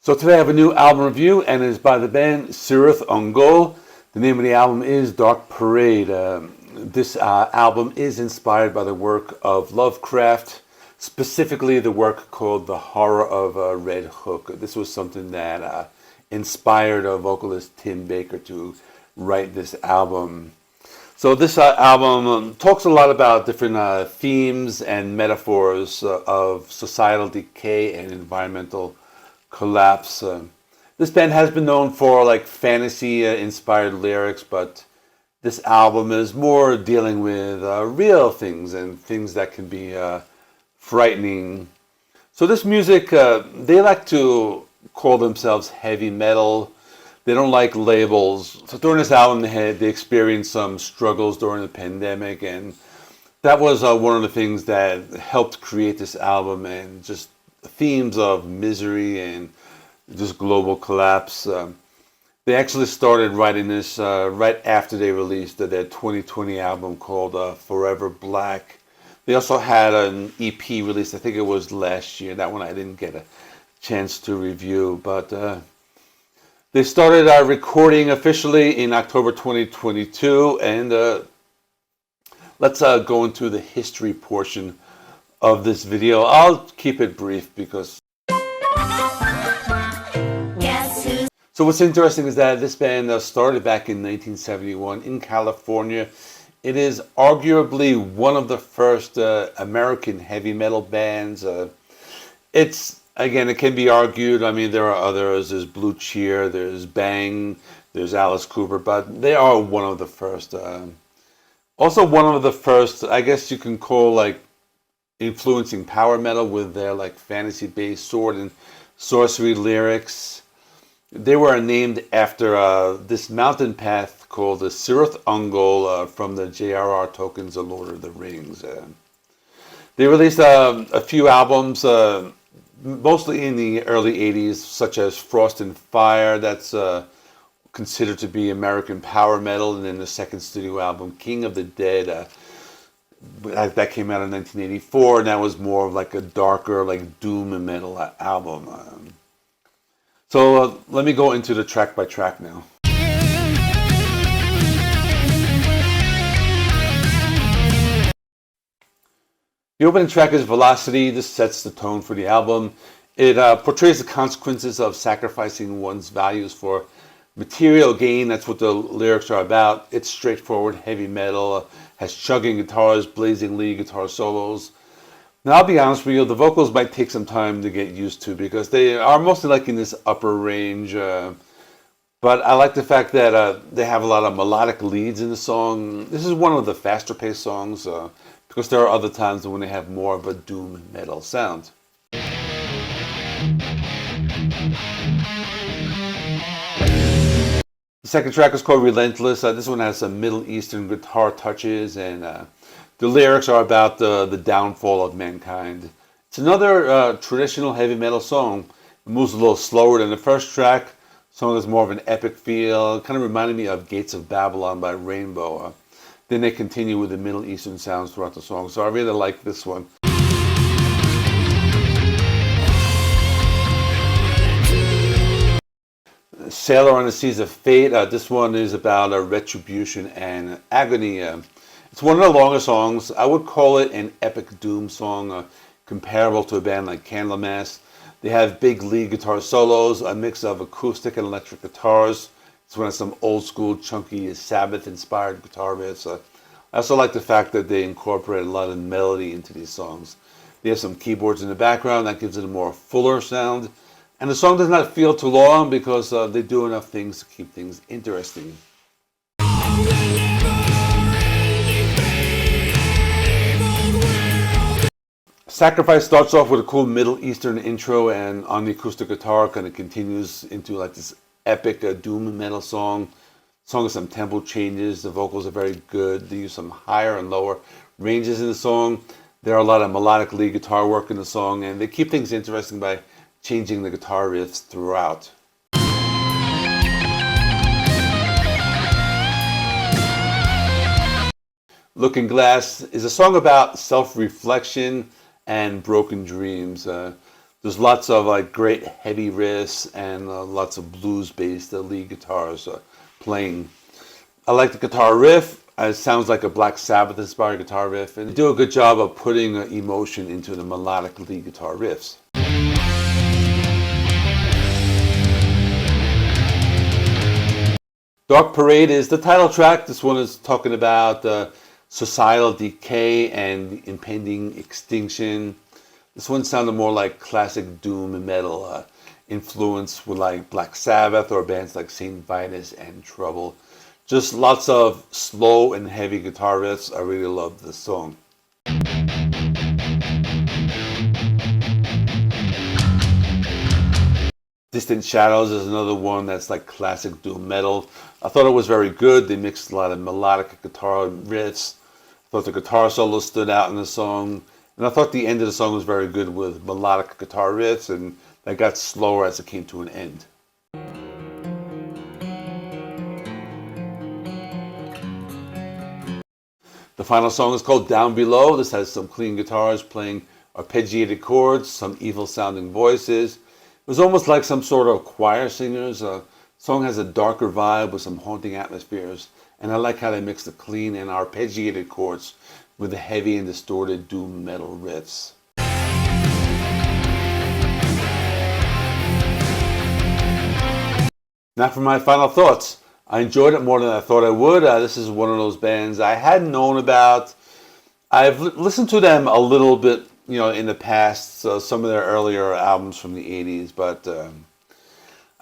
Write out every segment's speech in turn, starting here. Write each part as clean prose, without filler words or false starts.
So today I have a new album review, and it is by the band Cirith Ungol. The name of the album is Dark Parade. This album is inspired by the work of Lovecraft, specifically the work called The Horror of Red Hook. This was something that inspired vocalist Tim Baker to write this album. So this album talks a lot about different themes and metaphors of societal decay and environmental collapse. This band has been known for like fantasy inspired lyrics, but this album is more dealing with real things and things that can be frightening. So this music, they like to call themselves heavy metal. They don't like labels. So during this album they experienced some struggles during the pandemic, and that was one of the things that helped create this album, and just themes of misery and just global collapse. They actually started writing this right after they released their 2020 album called Forever Black. They also had an EP released, I think it was last year. That one I didn't get a chance to review, but they started recording officially in October 2022, and let's go into the history portion of this video. I'll keep it brief because... So what's interesting is that this band started back in 1971 in California. It is arguably one of the first American heavy metal bands. Again, it can be argued. I mean, there are others. There's Blue Cheer, there's Bang, there's Alice Cooper, but they are one of the first. Also one of the first, I guess you can call, like, influencing power metal with their like fantasy-based sword and sorcery lyrics. They were named after this mountain path called the Cirith Ungol from the J.R.R. Tolkien's The Lord of the Rings. They released a few albums, mostly in the early 80s, such as Frost and Fire, that's considered to be American power metal, and then the second studio album, King of the Dead, that came out in 1984, and that was more of like a darker, like doom metal album. So let me go into the track by track now. The opening track is Velocity. This sets the tone for the album. It portrays the consequences of sacrificing one's values for material gain. That's what the lyrics are about. It's straightforward heavy metal, has chugging guitars, blazing lead guitar solos. Now, I'll be honest with you, the vocals might take some time to get used to because they are mostly like in this upper range. But I like the fact that they have a lot of melodic leads in the song. This is one of the faster paced songs because there are other times when they have more of a doom metal sound. The second track is called Relentless. This one has some Middle Eastern guitar touches, and the lyrics are about the downfall of mankind. It's another traditional heavy metal song. It moves a little slower than the first track. The song has more of an epic feel. It kind of reminded me of Gates of Babylon by Rainbow. Then they continue with the Middle Eastern sounds throughout the song, so I really like this one. Sailor on the Seas of Fate. This one is about retribution and agony. It's one of the longer songs. I would call it an epic doom song, comparable to a band like Candlemass. They have big lead guitar solos, a mix of acoustic and electric guitars. It's one of some old school, chunky Sabbath-inspired guitar riffs. I also like the fact that they incorporate a lot of melody into these songs. They have some keyboards in the background that gives it a more fuller sound. And the song does not feel too long because they do enough things to keep things interesting. Sacrifice starts off with a cool Middle Eastern intro, and on the acoustic guitar kind of continues into like this epic doom metal song. The song has some tempo changes. The vocals are very good. They use some higher and lower ranges in the song. There are a lot of melodic lead guitar work in the song, and they keep things interesting by changing the guitar riffs throughout. Looking Glass is a song about self-reflection and broken dreams. The There's lots of like great heavy riffs and lots of blues-based lead guitars playing. I like the guitar riff. It sounds like a Black Sabbath-inspired guitar riff, and they do a good job of putting emotion into the melodic lead guitar riffs. Dark Parade is the title track. This one is talking about societal decay and impending extinction. This one sounded more like classic doom metal, influence with like Black Sabbath or bands like Saint Vitus and Trouble. Just lots of slow and heavy guitar riffs. I really love this song. Distant Shadows is another one that's like classic doom metal. I thought it was very good. They mixed a lot of melodic guitar riffs. I thought the guitar solo stood out in the song. And I thought the end of the song was very good with melodic guitar riffs, and that got slower as it came to an end. The final song is called Down Below. This has some clean guitars playing arpeggiated chords, some evil sounding voices. It was almost like some sort of choir singers. The song has a darker vibe with some haunting atmospheres, and I like how they mix the clean and arpeggiated chords with the heavy and distorted doom metal riffs. Now for my final thoughts. I enjoyed it more than I thought I would. This is one of those bands I hadn't known about. I've listened to them a little bit, in the past, some of their earlier albums from the 80s, but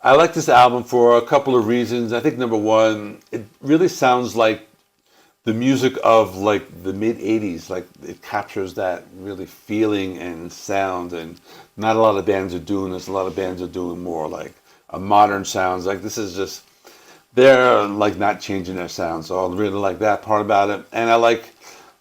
I like this album for a couple of reasons. I think number one, it really sounds like the music of like the mid 80s. Like it captures that really feeling and sound, and not a lot of bands are doing this. A lot of bands are doing more like a modern sounds. Like this is just, they're like not changing their sound. So I really like that part about it. And I like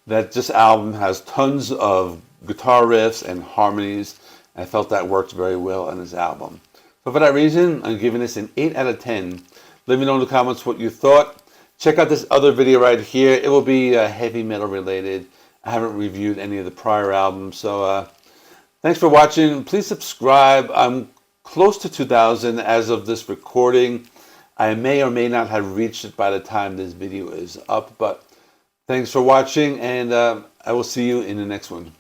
that this album has tons of guitar riffs and harmonies. I felt that worked very well on this album. So for that reason, I'm giving this an 8 out of 10. Let me know in the comments what you thought. Check out this other video right here. It will be heavy metal related. I haven't reviewed any of the prior albums. So thanks for watching. Please subscribe. I'm close to 2,000 as of this recording. I may or may not have reached it by the time this video is up. But thanks for watching, and I will see you in the next one.